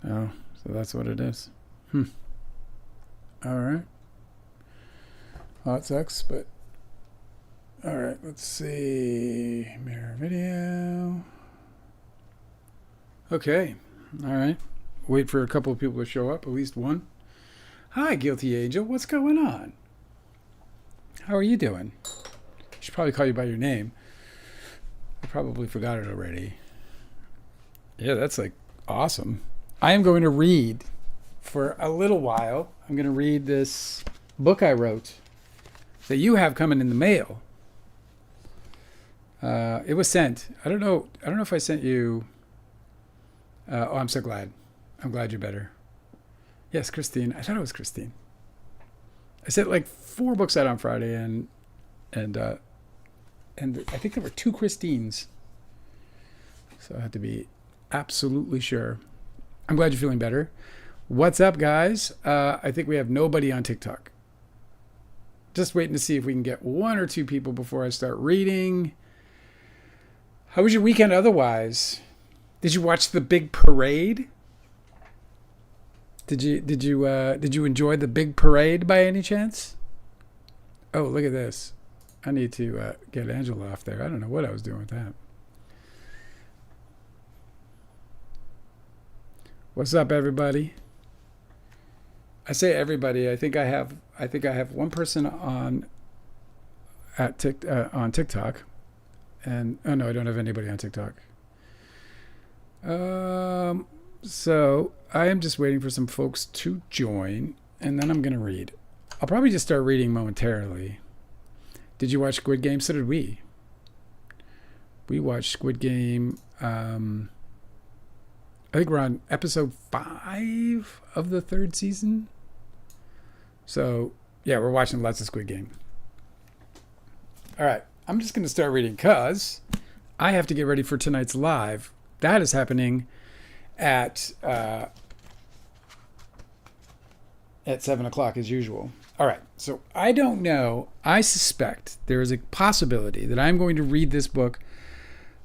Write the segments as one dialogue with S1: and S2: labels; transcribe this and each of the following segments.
S1: Oh, so that's what it is. Hmm. All right. Well, it sucks, but all right. Let's see. Mirror video. Okay. All right. Wait for a couple of people to show up. At least one. Hi, Guilty Angel. What's going on? How are you doing? I should probably call you by your name. I probably forgot it already. Yeah, that's like awesome. I am going to read for a little while. I'm going to read this book I wrote that you have coming in the mail. It was sent. I don't know. I don't know if I sent you. Oh, I'm so glad. I'm glad you're better. Yes, Christine. I thought it was Christine. I sent like 4 books out on Friday, and and I think there were 2 Christines. So I had to be absolutely sure. I'm glad you're feeling better. What's up, guys? I think we have nobody on TikTok. Just waiting to see if we can get 1 or 2 people before I start reading. How was your weekend otherwise? Did you watch the big parade? Did you enjoy the big parade by any chance? Oh, look at this. I need to get Angela off there. I don't know what I was doing with that. What's up, everybody? I say everybody. I think I have one person on on TikTok, and oh no, I don't have anybody on TikTok. So I am just waiting for some folks to join, and then I'm gonna read. I'll probably just start reading momentarily. Did you watch Squid Game? So did we. We watched Squid Game. I think we're on episode 5 of the 3rd season. So, yeah, we're watching lots of Squid Game. All right. I'm just going to start reading because I have to get ready for tonight's live. That is happening at 7 o'clock as usual. All right. So, I don't know. I suspect there is a possibility that I'm going to read this book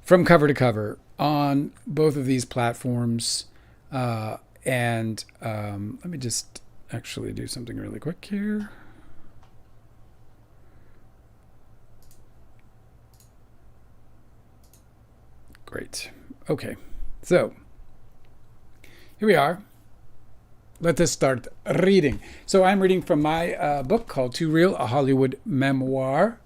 S1: from cover to cover on both of these platforms. And let me just actually do something really quick here. Great. Okay. So here we are. Let us start reading. So I'm reading from my book called Too Real, a Hollywood Memoir.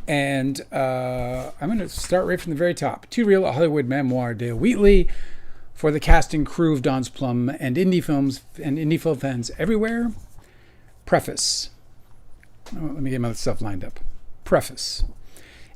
S1: And I'm going to start right from the very top. Too Real, a Hollywood Memoir, Dale Wheatley, for the cast and crew of Don's Plum and indie films and indie film fans everywhere. Preface. Oh, let me get myself lined up. Preface.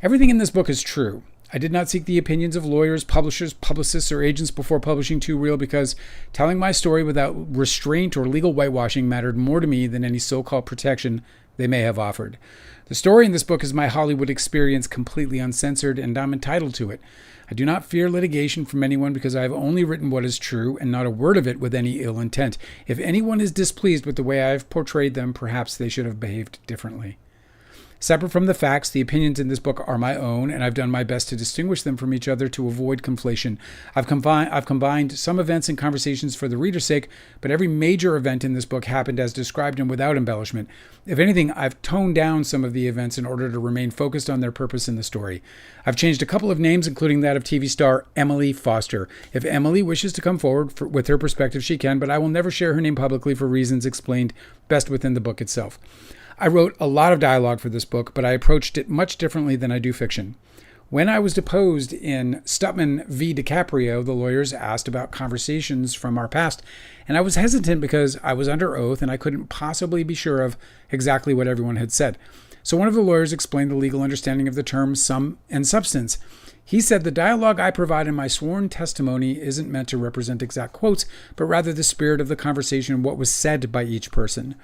S1: Everything in this book is true. I did not seek the opinions of lawyers, publishers, publicists, or agents before publishing Too Real because telling my story without restraint or legal whitewashing mattered more to me than any so-called protection they may have offered. The story in this book is my Hollywood experience, completely uncensored, and I'm entitled to it. I do not fear litigation from anyone because I have only written what is true and not a word of it with any ill intent. If anyone is displeased with the way I have portrayed them, perhaps they should have behaved differently. Separate from the facts, the opinions in this book are my own, and I've done my best to distinguish them from each other to avoid conflation. I've combined some events and conversations for the reader's sake, but every major event in this book happened as described and without embellishment. If anything, I've toned down some of the events in order to remain focused on their purpose in the story. I've changed a couple of names, including that of TV star Emily Foster. If Emily wishes to come forward with her perspective, she can, but I will never share her name publicly for reasons explained best within the book itself. I wrote a lot of dialogue for this book, but I approached it much differently than I do fiction. When I was deposed in Stutman v. DiCaprio, the lawyers asked about conversations from our past, and I was hesitant because I was under oath and I couldn't possibly be sure of exactly what everyone had said. So one of the lawyers explained the legal understanding of the terms sum and substance. He said the dialogue I provide in my sworn testimony isn't meant to represent exact quotes, but rather the spirit of the conversation and what was said by each person.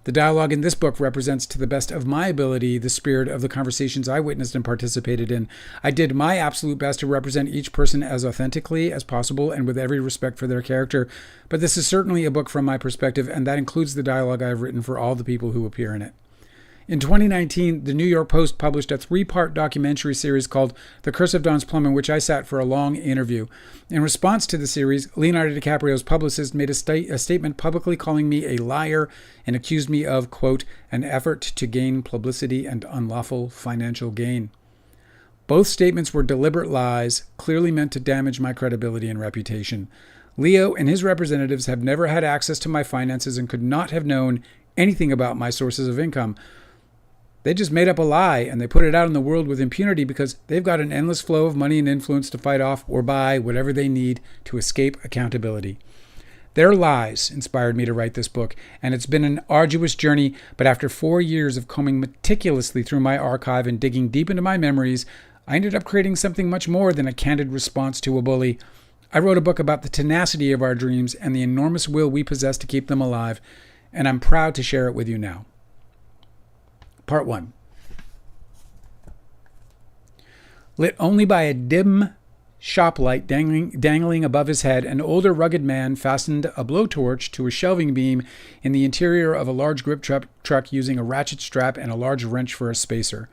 S1: The dialogue in this book represents, to the best of my ability, the spirit of the conversations I witnessed and participated in. I did my absolute best to represent each person as authentically as possible and with every respect for their character, but this is certainly a book from my perspective, and that includes the dialogue I have written for all the people who appear in it. In 2019, the New York Post published a 3-part documentary series called The Curse of Don's Plum, in which I sat for a long interview. In response to the series, Leonardo DiCaprio's publicist made a statement publicly calling me a liar and accused me of, quote, an effort to gain publicity and unlawful financial gain. Both statements were deliberate lies, clearly meant to damage my credibility and reputation. Leo and his representatives have never had access to my finances and could not have known anything about my sources of income. They just made up a lie and they put it out in the world with impunity because they've got an endless flow of money and influence to fight off or buy whatever they need to escape accountability. Their lies inspired me to write this book, and it's been an arduous journey, but after 4 years of combing meticulously through my archive and digging deep into my memories, I ended up creating something much more than a candid response to a bully. I wrote a book about the tenacity of our dreams and the enormous will we possess to keep them alive, and I'm proud to share it with you now. Part 1. Lit only by a dim shop light dangling above his head, an older rugged man fastened a blowtorch to a shelving beam in the interior of a large grip truck using a ratchet strap and a large wrench for a spacer.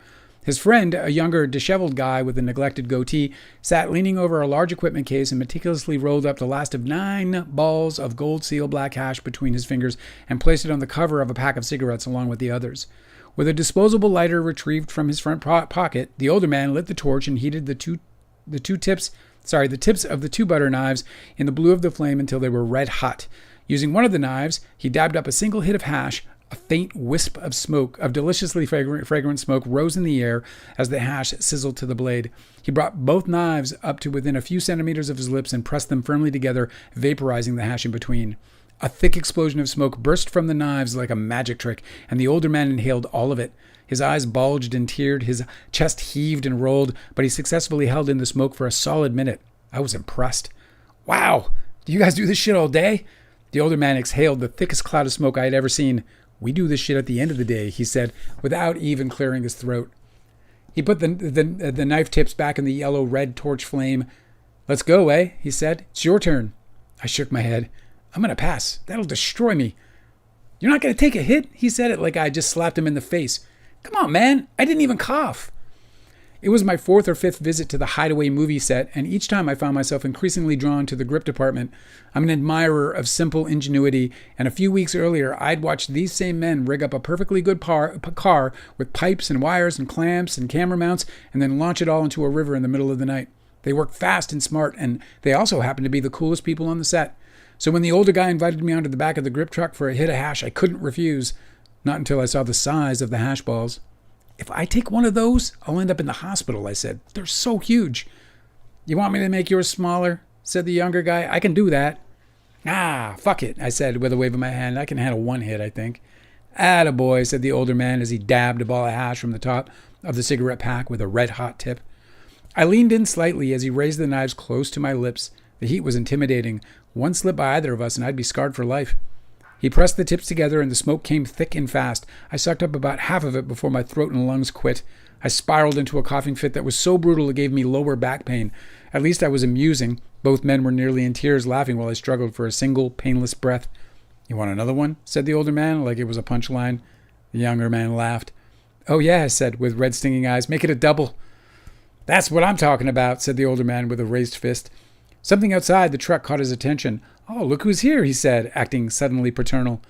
S1: His friend, a younger, disheveled guy with a neglected goatee, sat leaning over a large equipment case and meticulously rolled up the last of 9 balls of gold seal black hash between his fingers and placed it on the cover of a pack of cigarettes along with the others. With a disposable lighter retrieved from his front pocket, the older man lit the torch and heated the tips of the 2 butter knives in the blue of the flame until they were red hot. Using one of the knives, he dabbed up a single hit of hash. A faint wisp of smoke, of deliciously fragrant smoke, rose in the air as the hash sizzled to the blade. He brought both knives up to within a few centimeters of his lips and pressed them firmly together, vaporizing the hash in between. A thick explosion of smoke burst from the knives like a magic trick, and the older man inhaled all of it. His eyes bulged and teared, his chest heaved and rolled, but he successfully held in the smoke for a solid minute. I was impressed. Wow, do you guys do this shit all day? The older man exhaled the thickest cloud of smoke I had ever seen. We do this shit at the end of the day, he said, without even clearing his throat. He put the knife tips back in the yellow-red torch flame. Let's go, eh? He said. It's your turn. I shook my head. I'm going to pass. That'll destroy me. You're not going to take a hit? He said it like I just slapped him in the face. Come on, man. I didn't even cough. It was my 4th or 5th visit to the Hideaway movie set, and each time I found myself increasingly drawn to the grip department. I'm an admirer of simple ingenuity, and a few weeks earlier, I'd watched these same men rig up a perfectly good car with pipes and wires and clamps and camera mounts, and then launch it all into a river in the middle of the night. They worked fast and smart, and they also happened to be the coolest people on the set. So when the older guy invited me onto the back of the grip truck for a hit of hash, I couldn't refuse. Not until I saw the size of the hash balls. If I take one of those, I'll end up in the hospital, I said. They're so huge. You want me to make yours smaller? Said the younger guy. I can do that. Ah, fuck it, I said with a wave of my hand. I can handle 1 hit, I think. Attaboy, said the older man as he dabbed a ball of hash from the top of the cigarette pack with a red-hot tip. I leaned in slightly as he raised the knives close to my lips. The heat was intimidating. One slip by either of us and I'd be scarred for life. He pressed the tips together and the smoke came thick and fast. I sucked up about half of it before my throat and lungs quit. I spiraled into a coughing fit that was so brutal it gave me lower back pain. At least I was amusing. Both men were nearly in tears, laughing while I struggled for a single, painless breath. You want another one? Said the older man, like it was a punchline. The younger man laughed. Oh yeah, I said, with red stinging eyes. Make it a double. That's what I'm talking about, said the older man with a raised fist. Something outside the truck caught his attention. Oh, look who's here, he said, acting suddenly paternal.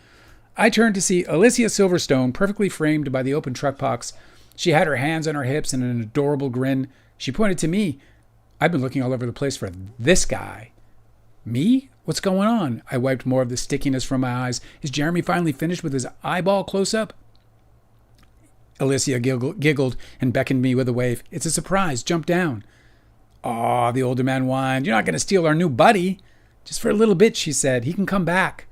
S1: I turned to see Alicia Silverstone, perfectly framed by the open truck box. She had her hands on her hips and an adorable grin. She pointed to me. I've been looking all over the place for this guy. Me? What's going on? I wiped more of the stickiness from my eyes. Is Jeremy finally finished with his eyeball close-up? Alicia giggled and beckoned me with a wave. It's a surprise. Jump down. Aw, the older man whined. You're not going to steal our new buddy. Just for a little bit, she said. He can come back.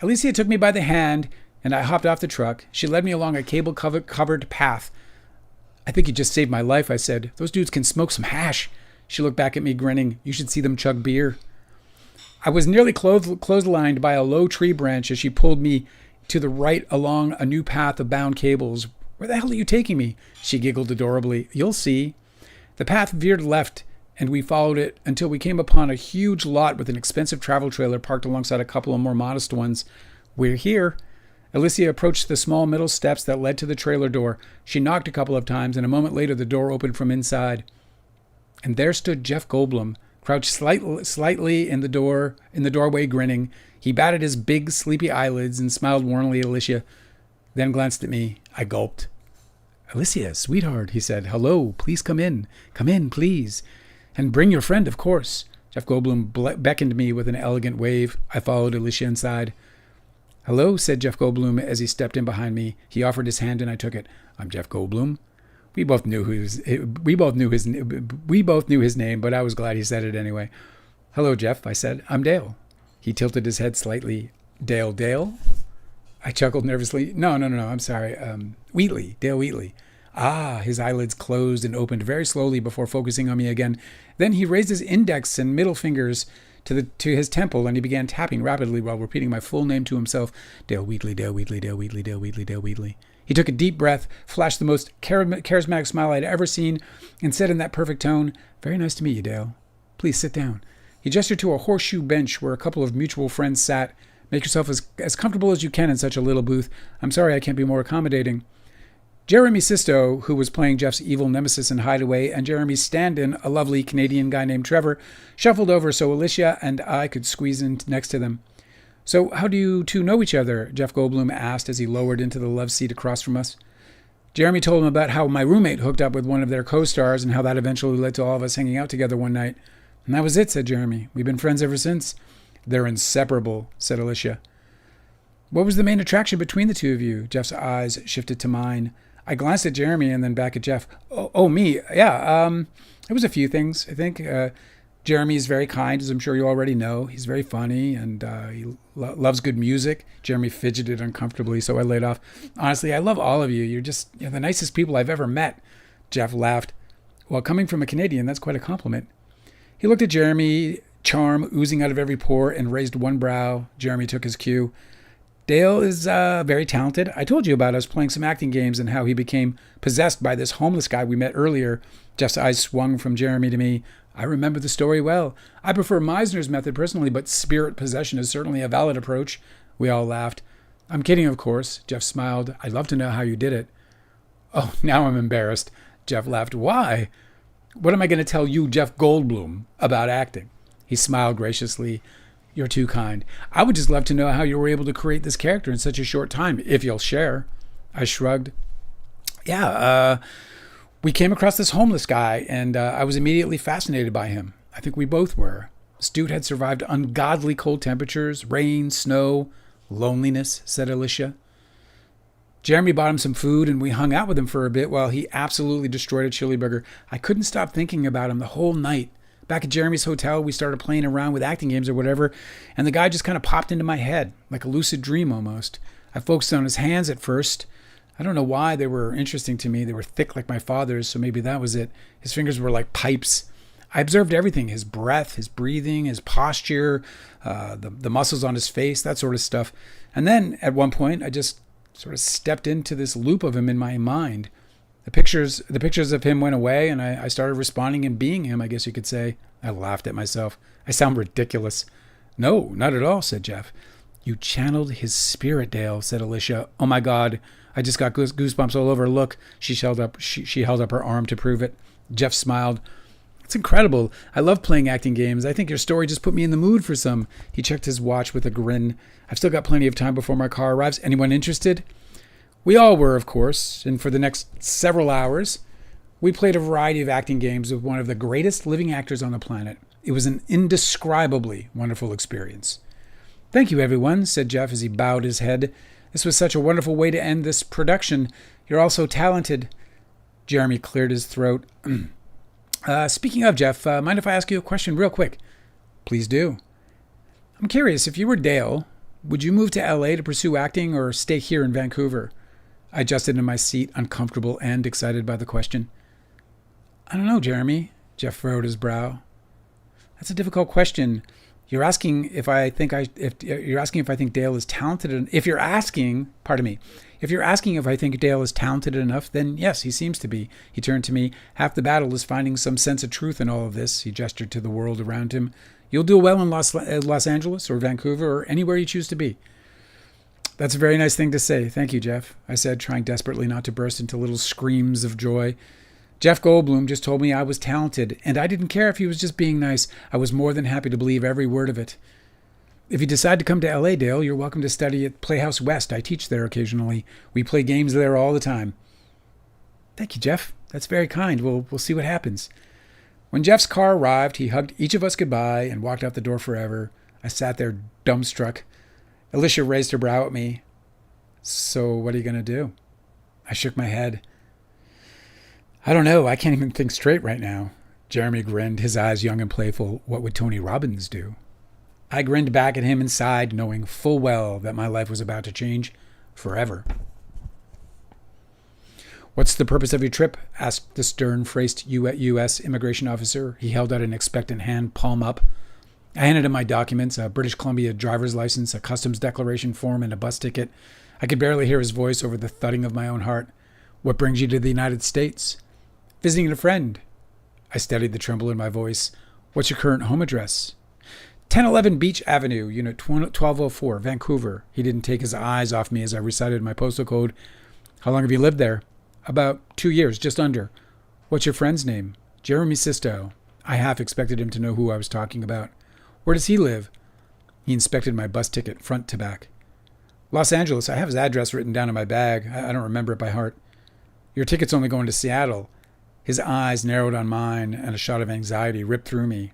S1: Alicia took me by the hand, and I hopped off the truck. She led me along a cable-covered path. I think you just saved my life, I said. Those dudes can smoke some hash. She looked back at me, grinning. You should see them chug beer. I was nearly clotheslined by a low tree branch as she pulled me to the right along a new path of bound cables. Where the hell are you taking me? She giggled adorably. You'll see. The path veered left, and we followed it until we came upon a huge lot with an expensive travel trailer parked alongside a couple of more modest ones. We're here. Alicia approached the small middle steps that led to the trailer door. She knocked a couple of times, and a moment later the door opened from inside. And there stood Jeff Goldblum, crouched slightly in the doorway, grinning. He batted his big, sleepy eyelids and smiled warmly at Alicia, then glanced at me. I gulped. "Alicia, sweetheart," he said. "Hello, please come in. Come in, please. And bring your friend, of course." Jeff Goldblum beckoned me with an elegant wave. I followed Alicia inside. "Hello," said Jeff Goldblum as he stepped in behind me. He offered his hand and I took it. "I'm Jeff Goldblum." We both knew his name, but I was glad he said it anyway. "Hello, Jeff," I said. "I'm Dale." He tilted his head slightly. Dale? I chuckled nervously. No, I'm sorry. Wheatley, Dale Wheatley. Ah, his eyelids closed and opened very slowly before focusing on me again. Then he raised his index and middle fingers to his temple, and he began tapping rapidly while repeating my full name to himself. Dale Wheatley, Dale Wheatley, Dale Wheatley, Dale Wheatley, Dale Wheatley. He took a deep breath, flashed the most charismatic smile I'd ever seen, and said in that perfect tone, "Very nice to meet you, Dale. Please sit down." He gestured to a horseshoe bench where a couple of mutual friends sat. "Make yourself as comfortable as you can in such a little booth. I'm sorry I can't be more accommodating." Jeremy Sisto, who was playing Jeff's evil nemesis in Hideaway, and Jeremy's stand-in, a lovely Canadian guy named Trevor, shuffled over so Alicia and I could squeeze in next to them. "So how do you two know each other?" Jeff Goldblum asked as he lowered into the love seat across from us. Jeremy told him about how my roommate hooked up with one of their co-stars and how that eventually led to all of us hanging out together one night. "And that was it," said Jeremy. "We've been friends ever since." "They're inseparable," said Alicia. "What was the main attraction between the two of you?" Jeff's eyes shifted to mine. I glanced at Jeremy and then back at Jeff. Oh, me? Yeah, it was a few things, I think. Jeremy is very kind, as I'm sure you already know. He's very funny, and he loves good music. Jeremy fidgeted uncomfortably, so I laid off. "Honestly, I love all of you. You're the nicest people I've ever met." Jeff laughed. "Well, coming from a Canadian, that's quite a compliment." He looked at Jeremy, charm oozing out of every pore, and raised one brow. Jeremy took his cue. "Dale is very talented. I told you about us playing some acting games and how he became possessed by this homeless guy we met earlier." Jeff's eyes swung from Jeremy to me. "I remember the story well. I prefer Meisner's method personally, but spirit possession is certainly a valid approach." We all laughed. "I'm kidding, of course." Jeff smiled. "I'd love to know how you did it." "Oh, now I'm embarrassed." Jeff laughed. "Why?" "What am I going to tell you, Jeff Goldblum, about acting?" He smiled graciously. "You're too kind. I would just love to know how you were able to create this character in such a short time, if you'll share." I shrugged. We came across this homeless guy, and I was immediately fascinated by him. I think we both were. This dude had survived ungodly cold temperatures, rain, snow, loneliness, said Alicia. Jeremy bought him some food, and we hung out with him for a bit while he absolutely destroyed a chili burger. I couldn't stop thinking about him the whole night. Back at Jeremy's hotel, we started playing around with acting games or whatever, and the guy just kind of popped into my head, like a lucid dream almost. I focused on his hands at first. I don't know why they were interesting to me. They were thick like my father's, so maybe that was it. His fingers were like pipes. I observed everything, his breath, his breathing, his posture, the muscles on his face, that sort of stuff. And then, at one point, I just sort of stepped into this loop of him in my mind. The pictures of him went away, and I started responding and being him, I guess you could say. I laughed at myself. I sound ridiculous. "No, not at all," said Jeff. "You channeled his spirit, Dale," said Alicia. "Oh my God, I just got goosebumps all over. Look." She held up her arm to prove it. Jeff smiled. "It's incredible. I love playing acting games. I think your story just put me in the mood for some." He checked his watch with a grin. "I've still got plenty of time before my car arrives. Anyone interested?" We all were, of course, and for the next several hours, we played a variety of acting games with one of the greatest living actors on the planet. It was an indescribably wonderful experience. "Thank you, everyone," said Jeff as he bowed his head. "This was such a wonderful way to end this production. You're all so talented." Jeremy cleared his throat. Speaking of, Jeff, mind if I ask you a question real quick?" "Please do." "I'm curious, if you were Dale, would you move to LA to pursue acting or stay here in Vancouver?" I adjusted in my seat, uncomfortable and excited by the question. "I don't know, Jeremy." Jeff furrowed his brow. "That's a difficult question. You're asking if I think Dale is talented. If you're asking if I think Dale is talented enough, then yes, he seems to be." He turned to me. "Half the battle is finding some sense of truth in all of this." He gestured to the world around him. "You'll do well in Los Angeles or Vancouver or anywhere you choose to be." That's a very nice thing to say. Thank you, Jeff, I said, trying desperately not to burst into little screams of joy. Jeff Goldblum just told me I was talented, and I didn't care if he was just being nice. I was more than happy to believe every word of it. If you decide to come to LA, Dale, you're welcome to study at Playhouse West. I teach there occasionally. We play games there all the time. Thank you, Jeff. That's very kind. We'll see what happens. When Jeff's car arrived, he hugged each of us goodbye and walked out the door forever. I sat there dumbstruck. Alicia raised her brow at me. So what are you going to do? I shook my head. I don't know. I can't even think straight right now. Jeremy grinned, his eyes young and playful. What would Tony Robbins do? I grinned back at him and sighed, knowing full well that my life was about to change forever. What's the purpose of your trip? Asked the stern-faced U.S. immigration officer. He held out an expectant hand, palm up. I handed him my documents, a British Columbia driver's license, a customs declaration form, and a bus ticket. I could barely hear his voice over the thudding of my own heart. What brings you to the United States? Visiting a friend. I steadied the tremble in my voice. What's your current home address? 1011 Beach Avenue, Unit 1204, Vancouver. He didn't take his eyes off me as I recited my postal code. How long have you lived there? About 2 years, just under. What's your friend's name? Jeremy Sisto. I half expected him to know who I was talking about. Where does he live? He inspected my bus ticket, front to back. Los Angeles. I have his address written down in my bag. I don't remember it by heart. Your ticket's only going to Seattle. His eyes narrowed on mine, and a shot of anxiety ripped through me.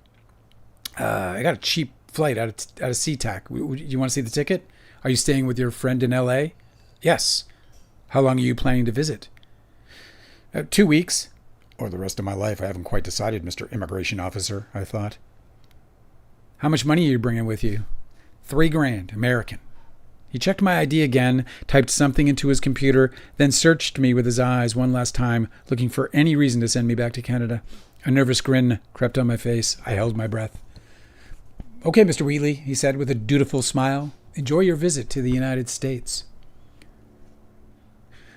S1: I got a cheap flight out of SeaTac. You want to see the ticket? Are you staying with your friend in L.A.? Yes. How long are you planning to visit? 2 weeks. Or the rest of my life. I haven't quite decided, Mr. Immigration Officer, I thought. How much money are you bringing with you? $3,000, American. He checked my ID again, typed something into his computer, then searched me with his eyes one last time, looking for any reason to send me back to Canada. A nervous grin crept on my face. I held my breath. Okay, Mr. Wheatley, he said with a dutiful smile. Enjoy your visit to the United States.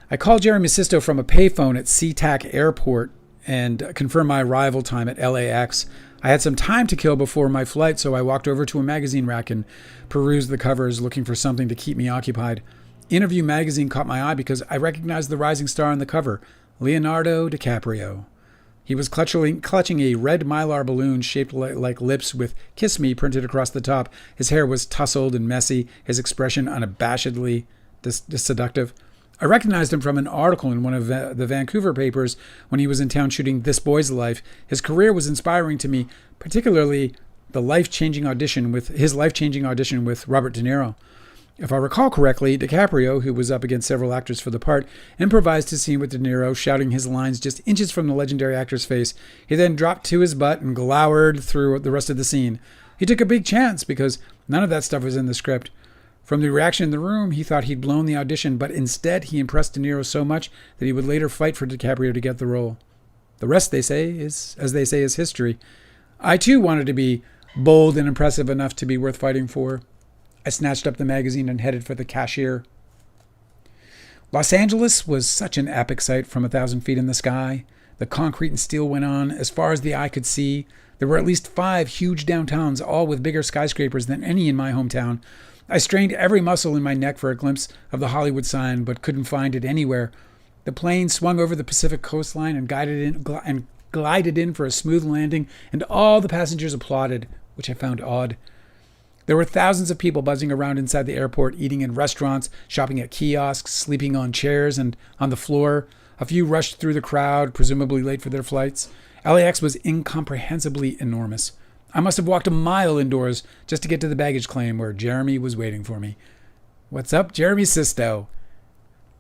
S1: I called Jeremy Sisto from a payphone at SeaTac Airport and confirmed my arrival time at LAX. I had some time to kill before my flight, so I walked over to a magazine rack and perused the covers, looking for something to keep me occupied. Interview magazine caught my eye because I recognized the rising star on the cover, Leonardo DiCaprio. He was clutching a red Mylar balloon shaped like lips with "Kiss Me" printed across the top. His hair was tousled and messy, his expression unabashedly seductive. I recognized him from an article in one of the Vancouver papers when he was in town shooting This Boy's Life. His career was inspiring to me, particularly his life-changing audition with Robert De Niro. If I recall correctly, DiCaprio, who was up against several actors for the part, improvised his scene with De Niro, shouting his lines just inches from the legendary actor's face. He then dropped to his butt and glowered through the rest of the scene. He took a big chance because none of that stuff was in the script. From the reaction in the room, he thought he'd blown the audition, but instead he impressed De Niro so much that he would later fight for DiCaprio to get the role. The rest, as they say, is history. I too wanted to be bold and impressive enough to be worth fighting for. I snatched up the magazine and headed for the cashier. Los Angeles was such an epic sight from 1,000 feet in the sky. The concrete and steel went on as far as the eye could see. There were at least 5 huge downtowns, all with bigger skyscrapers than any in my hometown. I strained every muscle in my neck for a glimpse of the Hollywood sign, but couldn't find it anywhere. The plane swung over the Pacific coastline and glided in for a smooth landing, and all the passengers applauded, which I found odd. There were thousands of people buzzing around inside the airport, eating in restaurants, shopping at kiosks, sleeping on chairs and on the floor. A few rushed through the crowd, presumably late for their flights. LAX was incomprehensibly enormous. I must have walked a mile indoors just to get to the baggage claim where Jeremy was waiting for me. What's up, Jeremy Sisto?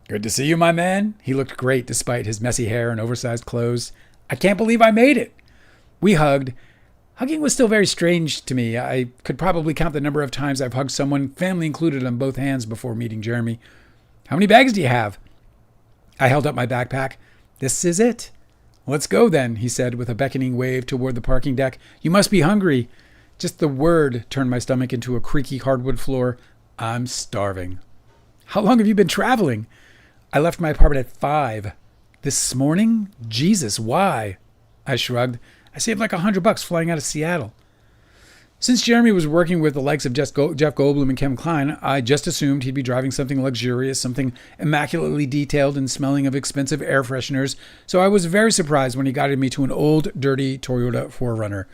S1: Good to see you, my man. He looked great despite his messy hair and oversized clothes. I can't believe I made it. We hugged. Hugging was still very strange to me. I could probably count the number of times I've hugged someone, family included, on both hands before meeting Jeremy. How many bags do you have? I held up my backpack. This is it. Let's go then, he said with a beckoning wave toward the parking deck. You must be hungry. Just the word turned my stomach into a creaky hardwood floor. I'm starving. How long have you been traveling? I left my apartment at 5. This morning? Jesus, why? I shrugged. I saved like $100 flying out of Seattle. Since Jeremy was working with the likes of Jeff Goldblum and Kevin Kline, I just assumed he'd be driving something luxurious, something immaculately detailed and smelling of expensive air fresheners, so I was very surprised when he guided me to an old, dirty Toyota 4Runner.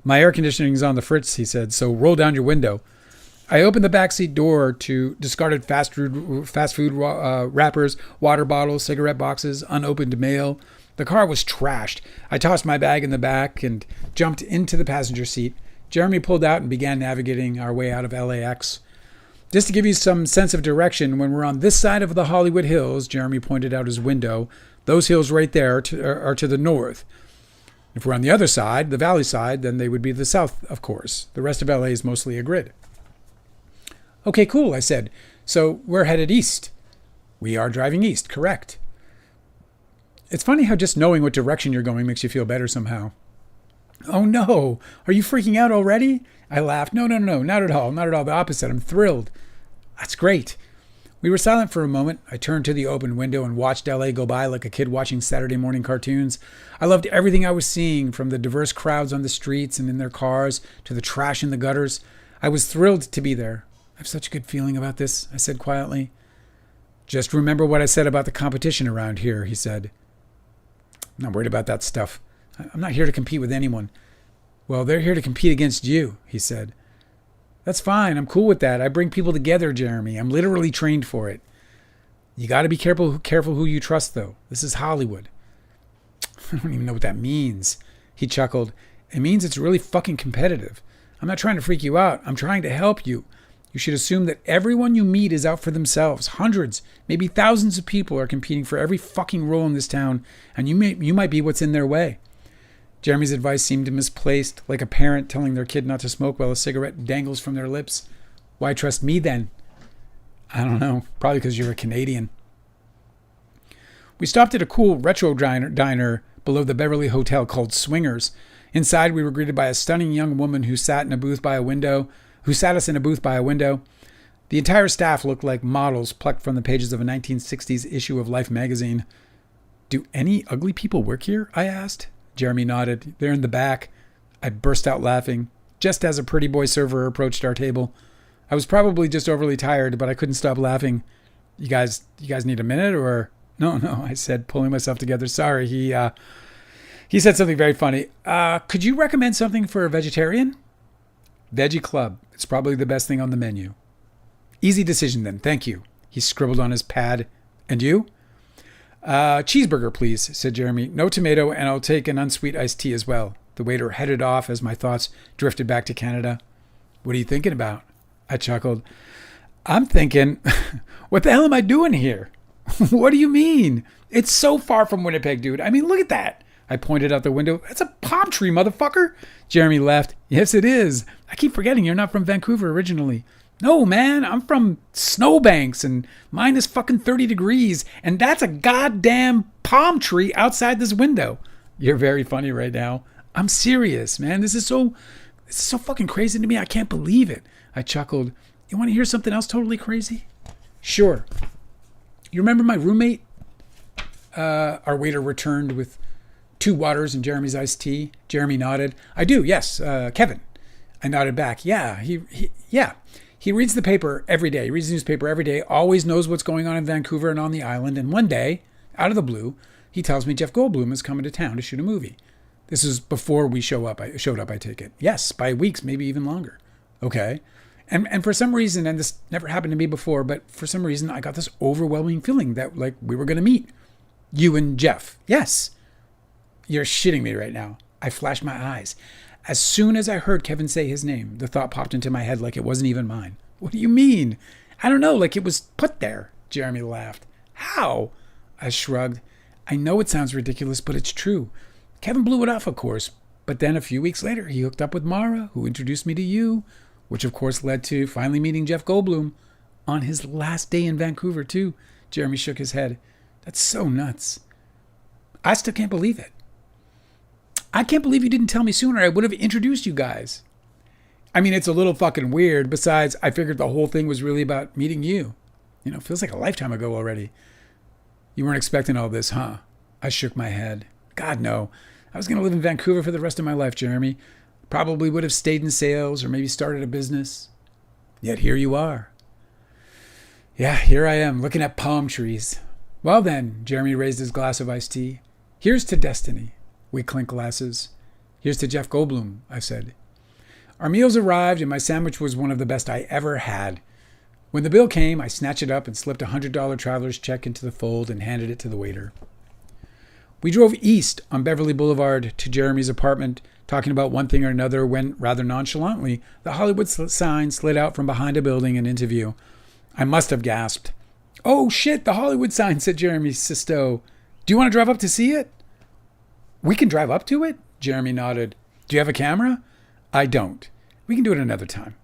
S1: My air conditioning's on the fritz, he said, so roll down your window. I opened the backseat door to discarded fast food wrappers, water bottles, cigarette boxes, unopened mail. The car was trashed. I tossed my bag in the back and jumped into the passenger seat. Jeremy pulled out and began navigating our way out of LAX. Just to give you some sense of direction, when we're on this side of the Hollywood Hills, Jeremy pointed out his window, those hills right there are to the north. If we're on the other side, the valley side, then they would be the south, of course. The rest of LA is mostly a grid. Okay, cool, I said. So we're headed east. We are driving east, correct. It's funny how just knowing what direction you're going makes you feel better somehow. Oh no, are you freaking out already? I laughed. No, not at all. Not at all. The opposite. I'm thrilled. That's great. We were silent for a moment. I turned to the open window and watched LA go by like a kid watching Saturday morning cartoons. I loved everything I was seeing, from the diverse crowds on the streets and in their cars to the trash in the gutters. I was thrilled to be there. I have such a good feeling about this, I said quietly. Just remember what I said about the competition around here, he said. I'm not worried about that stuff. I'm not here to compete with anyone. Well, they're here to compete against you, he said. That's fine. I'm cool with that. I bring people together, Jeremy. I'm literally trained for it. You got to be careful who you trust, though. This is Hollywood. I don't even know what that means, he chuckled. It means it's really fucking competitive. I'm not trying to freak you out. I'm trying to help you. You should assume that everyone you meet is out for themselves. Hundreds, maybe thousands of people are competing for every fucking role in this town, and you might be what's in their way. Jeremy's advice seemed misplaced, like a parent telling their kid not to smoke while a cigarette dangles from their lips. Why trust me then? I don't know. Probably because you're a Canadian. We stopped at a cool retro diner below the Beverly Hotel called Swingers. Inside, we were greeted by a stunning young woman who sat us in a booth by a window. The entire staff looked like models plucked from the pages of a 1960s issue of Life magazine. Do any ugly people work here? I asked. Jeremy nodded. They're in the back. I burst out laughing, just as a pretty boy server approached our table. I was probably just overly tired, but I couldn't stop laughing. You guys need a minute, or? No, I said, pulling myself together. Sorry, he said something very funny. Could you recommend something for a vegetarian? Veggie Club. It's probably the best thing on the menu. Easy decision then, thank you. He scribbled on his pad. And you? Cheeseburger, please, said Jeremy. No tomato, and I'll take an unsweet iced tea as well. The waiter headed off as my thoughts drifted back to Canada. What are you thinking about? I chuckled. I'm thinking, what the hell am I doing here? What do you mean? It's so far from Winnipeg, dude. I mean, look at that. I pointed out the window. That's a palm tree, motherfucker. Jeremy laughed. Yes, it is. I keep forgetting you're not from Vancouver originally. No, man, I'm from Snowbanks and minus fucking 30 degrees. And that's a goddamn palm tree outside this window. You're very funny right now. I'm serious, man. This is so fucking crazy to me. I can't believe it. I chuckled. You want to hear something else totally crazy? Sure. You remember my roommate? Our waiter returned with 2 waters and Jeremy's iced tea. Jeremy nodded. I do, yes. Kevin. I nodded back. Yeah, he reads the paper every day. He reads the newspaper every day, always knows what's going on in Vancouver and on the island. And one day, out of the blue, he tells me Jeff Goldblum is coming to town to shoot a movie. This is before we showed up, I take it. Yes, by weeks, maybe even longer. Okay. And for some reason, and this never happened to me before, but for some reason, I got this overwhelming feeling that like we were going to meet. You and Jeff. Yes. You're shitting me right now. I flashed my eyes. As soon as I heard Kevin say his name, the thought popped into my head like it wasn't even mine. What do you mean? I don't know, like it was put there. Jeremy laughed. How? I shrugged. I know it sounds ridiculous, but it's true. Kevin blew it off, of course. But then a few weeks later, he hooked up with Mara, who introduced me to you, which of course led to finally meeting Jeff Goldblum on his last day in Vancouver, too. Jeremy shook his head. That's so nuts. I still can't believe it. I can't believe you didn't tell me sooner. I would have introduced you guys. I mean, it's a little fucking weird. Besides, I figured the whole thing was really about meeting you. You know, it feels like a lifetime ago already. You weren't expecting all this, huh? I shook my head. God, no. I was going to live in Vancouver for the rest of my life, Jeremy. Probably would have stayed in sales or maybe started a business. Yet here you are. Yeah, here I am, looking at palm trees. Well then, Jeremy raised his glass of iced tea. Here's to destiny. We clinked glasses. Here's to Jeff Goldblum, I said. Our meals arrived and my sandwich was one of the best I ever had. When the bill came, I snatched it up and slipped a $100 traveler's check into the fold and handed it to the waiter. We drove east on Beverly Boulevard to Jeremy's apartment, talking about one thing or another when, rather nonchalantly, the Hollywood sign slid out from behind a building and into view. I must have gasped. "Oh shit, the Hollywood sign," said Jeremy Sisto. "Do you want to drive up to see it?" "We can drive up to it?" Jeremy nodded. "Do you have a camera?" "I don't. We can do it another time."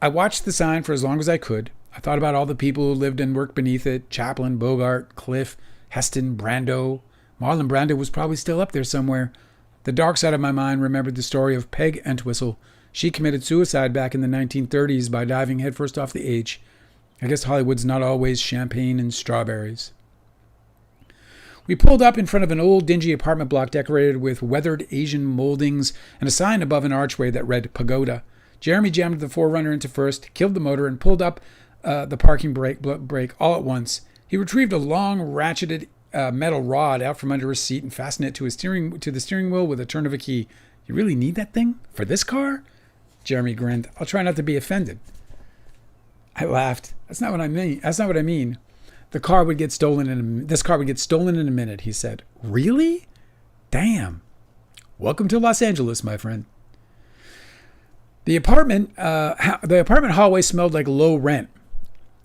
S1: I watched the sign for as long as I could. I thought about all the people who lived and worked beneath it. Chaplin, Bogart, Cliff, Heston, Brando. Marlon Brando was probably still up there somewhere. The dark side of my mind remembered the story of Peg Entwistle. She committed suicide back in the 1930s by diving headfirst off the H. I guess Hollywood's not always champagne and strawberries. We pulled up in front of an old dingy apartment block decorated with weathered Asian moldings and a sign above an archway that read Pagoda. Jeremy jammed the 4Runner into first, killed the motor, and pulled up the parking brake all at once. He retrieved a long, ratcheted metal rod out from under his seat and fastened it to the steering wheel with a turn of a key. "You really need that thing? For this car?" Jeremy grinned. "I'll try not to be offended." I laughed. That's not what I mean. This car would get stolen in a minute, he said. "Really? Damn. Welcome to Los Angeles, my friend." The apartment hallway smelled like low rent.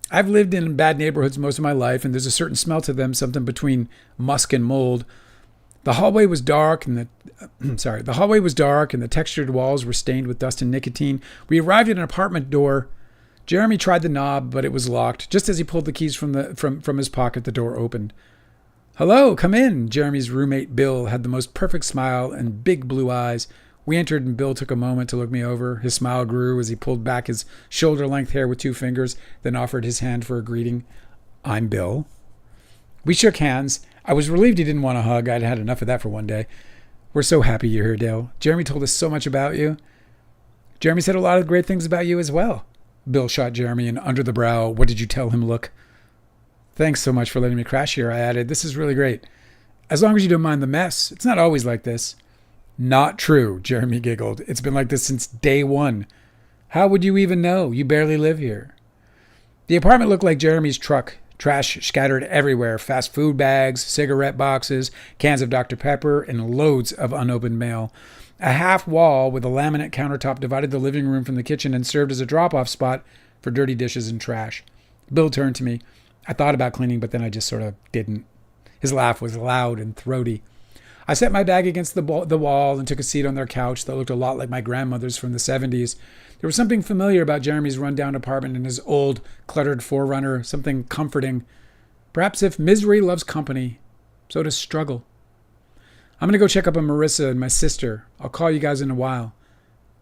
S1: I've lived in bad neighborhoods most of my life, and there's a certain smell to them, something between musk and mold. The hallway was dark, and the textured walls were stained with dust and nicotine. We arrived at an apartment door. Jeremy tried the knob, but it was locked. Just as he pulled the keys from his pocket, the door opened. "Hello, come in." Jeremy's roommate, Bill, had the most perfect smile and big blue eyes. We entered and Bill took a moment to look me over. His smile grew as he pulled back his shoulder-length hair with 2 fingers, then offered his hand for a greeting. "I'm Bill." We shook hands. I was relieved he didn't want a hug. I'd had enough of that for one day. "We're so happy you're here, Dale. Jeremy told us so much about you." "Jeremy said a lot of great things about you as well." Bill shot Jeremy an under-the-brow, "What did you tell him look?" "Thanks so much for letting me crash here," I added. "This is really great. As long as you don't mind the mess. It's not always like this." "Not true," Jeremy giggled. "It's been like this since day one." "How would you even know? You barely live here." The apartment looked like Jeremy's truck. Trash scattered everywhere. Fast food bags, cigarette boxes, cans of Dr. Pepper, and loads of unopened mail. A half wall with a laminate countertop divided the living room from the kitchen and served as a drop-off spot for dirty dishes and trash. Bill turned to me. I thought about cleaning, but then I just sort of didn't. His laugh was loud and throaty. I set my bag against the wall and took a seat on their couch that looked a lot like my grandmother's from the 70s. There was something familiar about Jeremy's rundown apartment and his old, cluttered 4Runner, something comforting. Perhaps if misery loves company, so does struggle. "I'm going to go check up on Marissa and my sister. I'll call you guys in a while."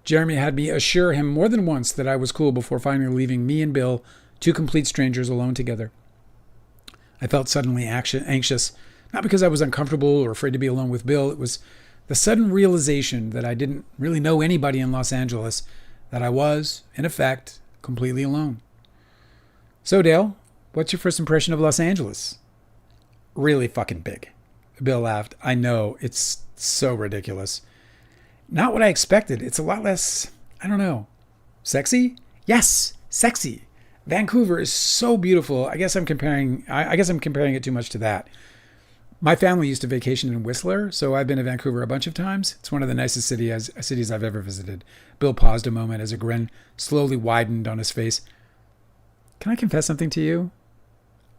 S1: Jeremy had me assure him more than once that I was cool before finally leaving me and Bill, 2 complete strangers, alone together. I felt suddenly anxious. Not because I was uncomfortable or afraid to be alone with Bill. It was the sudden realization that I didn't really know anybody in Los Angeles, that I was, in effect, completely alone. "So, Dale, what's your first impression of Los Angeles?" "Really fucking big." Bill laughed. "I know, it's so ridiculous." "Not what I expected. It's a lot less, I don't know." "Sexy?" "Yes, sexy. Vancouver is so beautiful. I guess I'm comparing it too much to that. My family used to vacation in Whistler, so I've been to Vancouver a bunch of times. It's one of the nicest cities I've ever visited." Bill paused a moment as a grin slowly widened on his face. "Can I confess something to you?"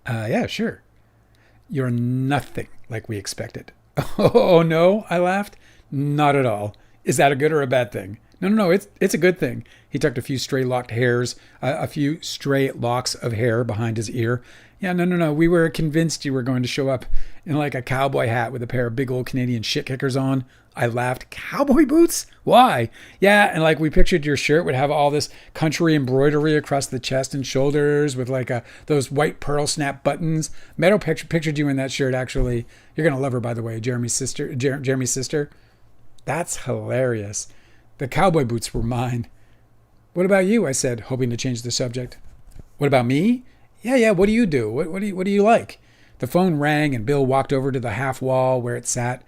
S1: Yeah, sure." "You're nothing like we expected." "Oh, no?" I laughed. "Not at all. Is that a good or a bad thing?" No, it's a good thing." He tucked a few stray locks of hair behind his ear. "Yeah, no. We were convinced you were going to show up in like a cowboy hat with a pair of big old Canadian shit kickers on." I laughed. "Cowboy boots? Why?" "Yeah, and like we pictured your shirt would have all this country embroidery across the chest and shoulders with like those white pearl snap buttons. Meadow pictured you in that shirt, actually. You're going to love her, by the way, Jeremy's sister. Jeremy's sister." "That's hilarious." The cowboy boots were mine. What about you? I said, hoping to change the subject. What about me? Yeah, what do you do? What do you like? The phone rang and Bill walked over to the half wall where it sat.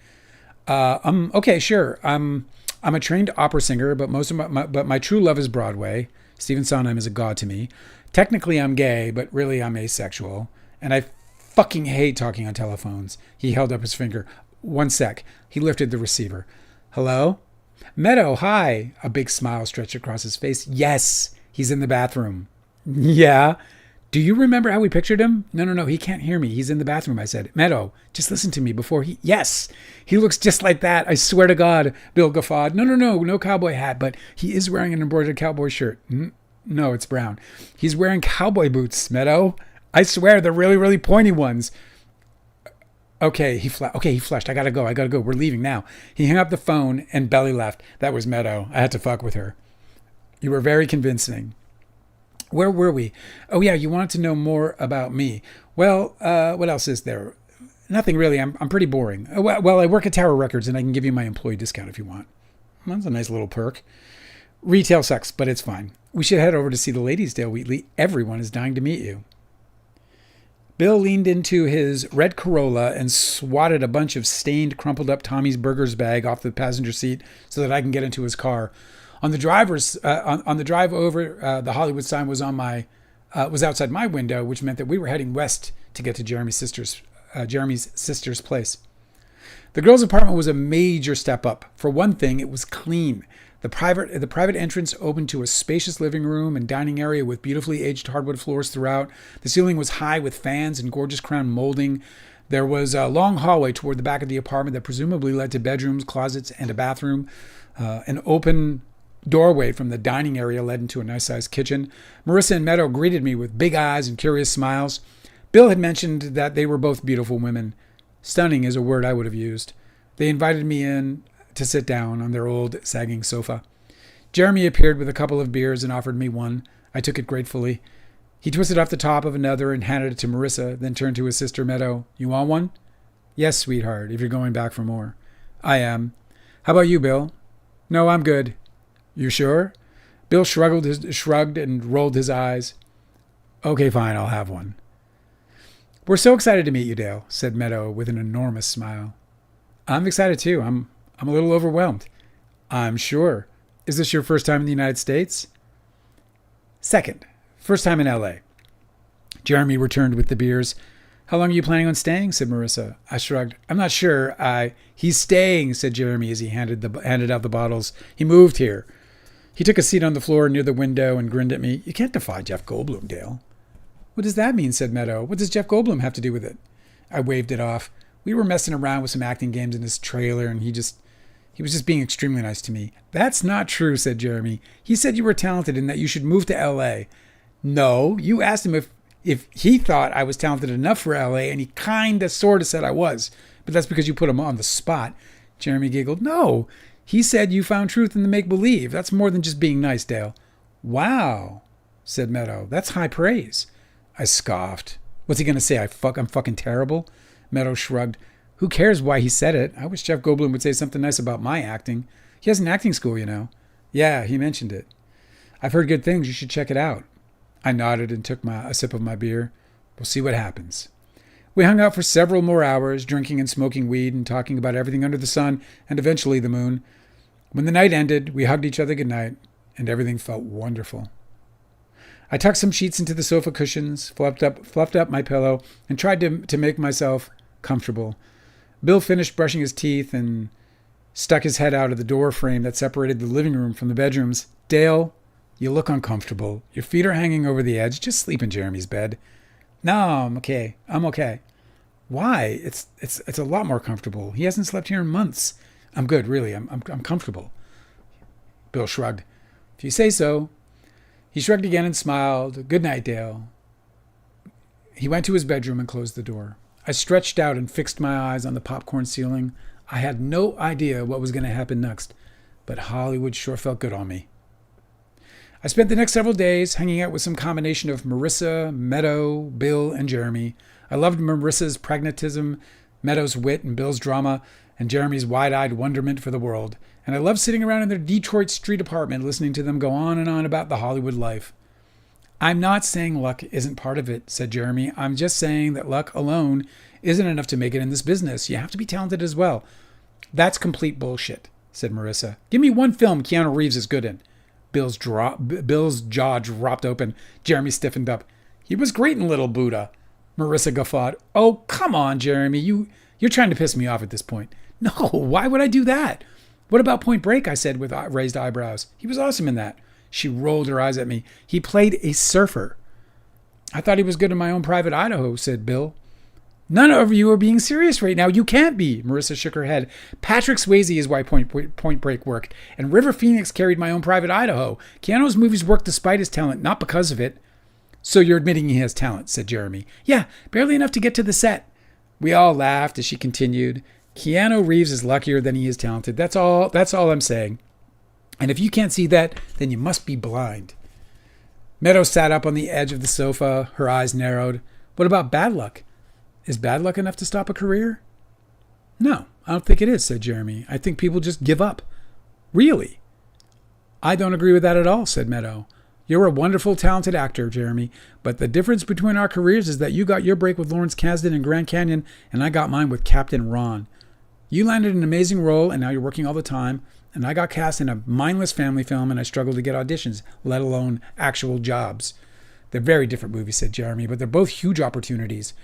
S1: Okay, sure. I'm a trained opera singer, but my true love is Broadway. Stephen Sondheim is a god to me. Technically, I'm gay, but really I'm asexual. And I fucking hate talking on telephones. He held up his finger. One sec. He lifted the receiver. Hello? Meadow, hi. A big smile stretched across his face. Yes, he's in the bathroom. Yeah. Do you remember how we pictured him? No. He can't hear me. He's in the bathroom, I said. Meadow, just listen to me before he... Yes, he looks just like that. I swear to God, Bill guffawed. No cowboy hat, but he is wearing an embroidered cowboy shirt. No, it's brown. He's wearing cowboy boots, Meadow. I swear, they're really, really pointy ones. Okay, he flushed. I gotta go. We're leaving now. He hung up the phone and belly laughed. That was Meadow. I had to fuck with her. You were very convincing. Where were we? Oh, yeah, you wanted to know more about me. Well, what else is there? Nothing really. I'm pretty boring. Well, I work at Tower Records, and I can give you my employee discount if you want. Well, that's a nice little perk. Retail sucks, but it's fine. We should head over to see the ladies, Dale Wheatley. Everyone is dying to meet you. Bill leaned into his red Corolla and swatted a bunch of stained, crumpled up Tommy's Burgers bag off the passenger seat so that I can get into his car. On the drive over, the Hollywood sign was was outside my window, which meant that we were heading west to get to Jeremy's sister's place. The girls' apartment was a major step up. For one thing, it was clean. The private entrance opened to a spacious living room and dining area with beautifully aged hardwood floors throughout. The ceiling was high with fans and gorgeous crown molding. There was a long hallway toward the back of the apartment that presumably led to bedrooms, closets, and a bathroom. An open doorway from the dining area led into a nice-sized kitchen. Marissa and Meadow greeted me with big eyes and curious smiles. Bill had mentioned that they were both beautiful women. Stunning is a word I would have used. They invited me in to sit down on their old, sagging sofa. Jeremy appeared with a couple of beers and offered me one. I took it gratefully. He twisted off the top of another and handed it to Marissa, then turned to his sister Meadow. You want one? Yes, sweetheart, if you're going back for more. I am. How about you, Bill? No, I'm good. You sure? Bill shrugged and rolled his eyes. Okay, fine, I'll have one. We're so excited to meet you, Dale, said Meadow with an enormous smile. I'm excited too. I'm a little overwhelmed. I'm sure. Is this your first time in the United States? Second. First time in L.A. Jeremy returned with the beers. How long are you planning on staying? Said Marissa. I shrugged. I'm not sure. He's staying, said Jeremy as he handed out the bottles. He moved here. He took a seat on the floor near the window and grinned at me. You can't defy Jeff Goldblum, Dale. What does that mean? Said Meadow. What does Jeff Goldblum have to do with it? I waved it off. We were messing around with some acting games in his trailer, and he was just being extremely nice to me. That's not true, said Jeremy. He said you were talented and that you should move to L.A. No, you asked him if he thought I was talented enough for L.A., and he sort of said I was. But that's because you put him on the spot. Jeremy giggled. No, he said you found truth in the make-believe. That's more than just being nice, Dale. Wow, said Meadow. That's high praise. I scoffed. What's he going to say? I'm fucking terrible? Meadow shrugged. Who cares why he said it? I wish Jeff Goldblum would say something nice about my acting. He has an acting school, you know. Yeah, he mentioned it. I've heard good things. You should check it out. I nodded and took a sip of my beer. We'll see what happens. We hung out for several more hours, drinking and smoking weed and talking about everything under the sun and eventually the moon. When the night ended, we hugged each other goodnight, and everything felt wonderful. I tucked some sheets into the sofa cushions, fluffed up my pillow, and tried to make myself comfortable. Bill finished brushing his teeth and stuck his head out of the door frame that separated the living room from the bedrooms. Dale, you look uncomfortable. Your feet are hanging over the edge. Just sleep in Jeremy's bed. No, I'm okay. Why? It's a lot more comfortable. He hasn't slept here in months. I'm good, really. I'm comfortable. Bill shrugged. If you say so. He shrugged again and smiled. Good night, Dale. He went to his bedroom and closed the door. I stretched out and fixed my eyes on the popcorn ceiling. I had no idea what was going to happen next, but Hollywood sure felt good on me. I spent the next several days hanging out with some combination of Marissa, Meadow, Bill, and Jeremy. I loved Marissa's pragmatism, Meadow's wit, and Bill's drama. and Jeremy's wide-eyed wonderment for the world. And I love sitting around in their Detroit street apartment listening to them go on and on about the Hollywood life. I'm not saying luck isn't part of it, said Jeremy. I'm just saying that luck alone isn't enough to make it in this business. You have to be talented as well. That's complete bullshit, said Marissa. Give me one film Keanu Reeves is good in. Bill's jaw dropped open. Jeremy stiffened up. He was great in Little Buddha. Marissa guffawed. Oh, come on, Jeremy. You're trying to piss me off at this point. No, why would I do that? What about Point Break? I said with raised eyebrows. He was awesome in that. She rolled her eyes at me. He played a surfer. I thought he was good in My Own Private Idaho, said Bill. None of you are being serious right now. You can't be. Marissa shook her head. Patrick Swayze is why Point Break worked, and River Phoenix carried My Own Private Idaho. Keanu's movies work despite his talent, not because of it. So you're admitting he has talent, said Jeremy. Yeah, barely enough to get to the set. We all laughed as she continued. Keanu Reeves is luckier than he is talented. That's all I'm saying. And if you can't see that, then you must be blind. Meadows sat up on the edge of the sofa, her eyes narrowed. What about bad luck? Is bad luck enough to stop a career? No, I don't think it is, said Jeremy. I think people just give up. Really? I don't agree with that at all, said Meadow. You're a wonderful, talented actor, Jeremy, but the difference between our careers is that you got your break with Lawrence Kasdan in Grand Canyon, and I got mine with Captain Ron. You landed an amazing role, and now you're working all the time, and I got cast in a mindless family film, and I struggled to get auditions, let alone actual jobs. They're very different movies, said Jeremy, but they're both huge opportunities.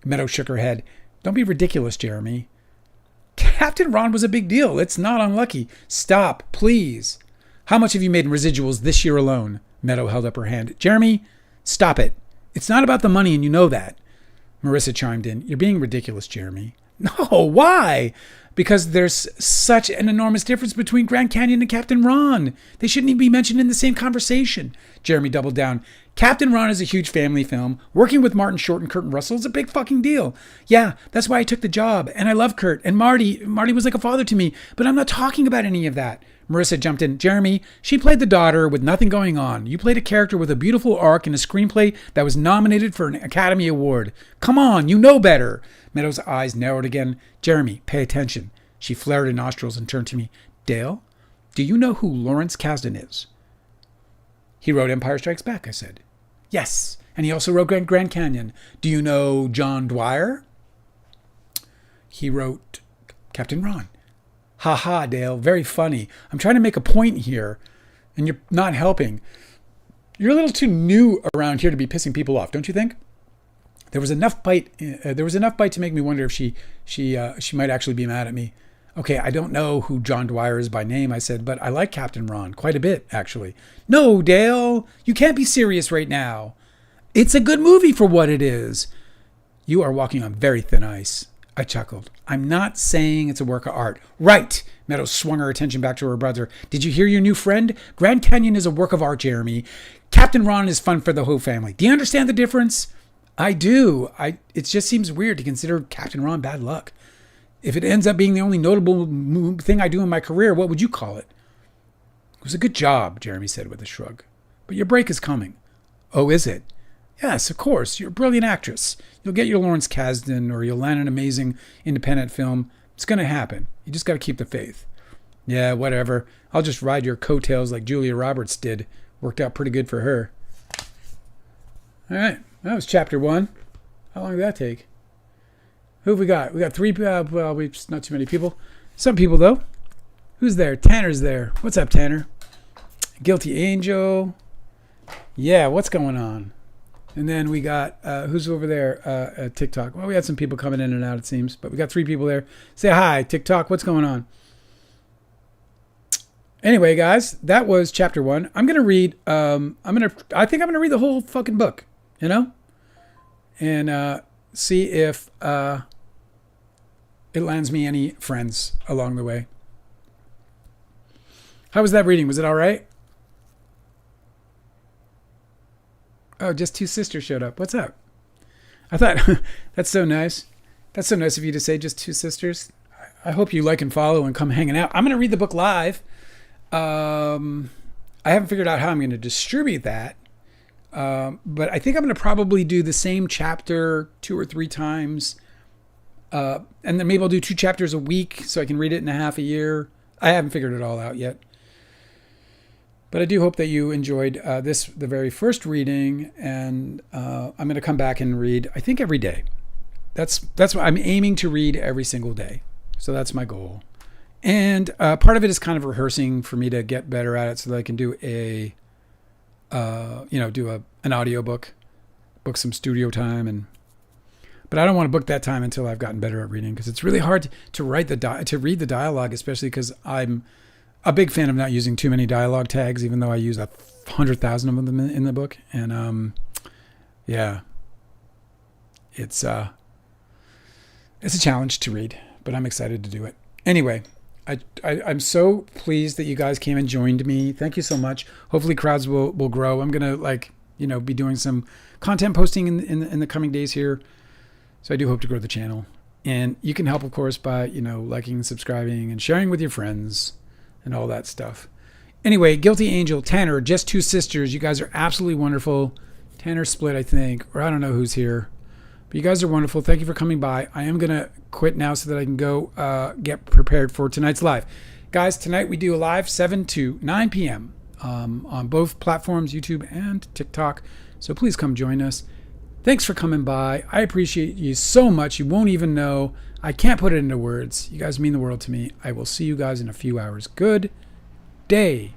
S1: Meadow shook her head. Don't be ridiculous, Jeremy. Captain Ron was a big deal. It's not unlucky. Stop, please. How much have you made in residuals this year alone? Meadow held up her hand. Jeremy, stop it. It's not about the money, and you know that. Marissa chimed in. You're being ridiculous, Jeremy. No, why? Because there's such an enormous difference between Grand Canyon and Captain Ron. They shouldn't even be mentioned in the same conversation. Jeremy doubled down. Captain Ron is a huge family film. Working with Martin Short and Kurt Russell is a big fucking deal. Yeah, that's why I took the job. And I love Kurt. And Marty was like a father to me. But I'm not talking about any of that. Marissa jumped in. Jeremy, she played the daughter with nothing going on. You played a character with a beautiful arc in a screenplay that was nominated for an Academy Award. Come on, you know better. Meadows' eyes narrowed again. Jeremy, pay attention. She flared her nostrils and turned to me. Dale, do you know who Lawrence Kasdan is? He wrote Empire Strikes Back, I said. Yes, and he also wrote Grand Canyon. Do you know John Dwyer? He wrote Captain Ron. Ha ha, Dale, very funny. I'm trying to make a point here, and you're not helping. You're a little too new around here to be pissing people off, don't you think? There was enough bite to make me wonder if she might actually be mad at me. Okay, I don't know who John Dwyer is by name, I said, but I like Captain Ron quite a bit, actually. No, Dale, you can't be serious right now. It's a good movie for what it is. You are walking on very thin ice. I chuckled. I'm not saying it's a work of art. Right. Meadows swung her attention back to her brother. Did you hear your new friend? Grand Canyon is a work of art, Jeremy. Captain Ron is fun for the whole family. Do you understand the difference? I do. It just seems weird to consider Captain Ron bad luck. If it ends up being the only notable thing I do in my career, what would you call it? It was a good job, Jeremy said with a shrug. But your break is coming. Oh, is it? Yes, of course. You're a brilliant actress. You'll get your Lawrence Kasdan or you'll land an amazing independent film. It's going to happen. You just got to keep the faith. Yeah, whatever. I'll just ride your coattails like Julia Roberts did. Worked out pretty good for her. All right. That was chapter 1. How long did that take? Who have we got? We got 3 well, not too many people. Some people, though. Who's there? Tanner's there. What's up, Tanner? Guilty Angel. Yeah, what's going on? And then we got, who's over there at TikTok? Well, we had some people coming in and out, it seems. But we got 3 people there. Say hi, TikTok. What's going on? Anyway, guys, that was chapter 1. I'm going to read, I think I'm going to read the whole fucking book, you know? And see if it lands me any friends along the way. How was that reading? Was it all right? Oh, just 2 sisters showed up. What's up? I thought, that's so nice. That's so nice of you to say, just 2 sisters. I hope you like and follow and come hanging out. I'm going to read the book live. I haven't figured out how I'm going to distribute that. But I think I'm going to probably do the same chapter 2 or 3 times And then maybe I'll do 2 chapters a week so I can read it in a half a year. I haven't figured it all out yet. But I do hope that you enjoyed the very first reading, and I'm going to come back and read, I think, every day. That's what I'm aiming to read every single day. So that's my goal. And part of it is kind of rehearsing for me to get better at it, so that I can do an audio book some studio time, but I don't want to book that time until I've gotten better at reading, because it's really hard to read the dialogue, especially because I'm a big fan of not using too many dialogue tags, even though I use 100,000 of them in the book. And it's a challenge to read, but I'm excited to do it. Anyway, I'm so pleased that you guys came and joined me. Thank you so much. Hopefully crowds will grow. I'm gonna be doing some content posting in the coming days here. So I do hope to grow the channel. And you can help, of course, by liking, subscribing, and sharing with your friends and all that stuff. Anyway, Guilty Angel, Tanner, Just Two Sisters. You guys are absolutely wonderful. Tanner split, I think, or I don't know who's here. But you guys are wonderful. Thank you for coming by. I am going to quit now so that I can go get prepared for tonight's live. Guys, tonight we do a live 7 to 9 p.m. On both platforms, YouTube and TikTok. So please come join us. Thanks for coming by. I appreciate you so much. You won't even know. I can't put it into words. You guys mean the world to me. I will see you guys in a few hours. Good day.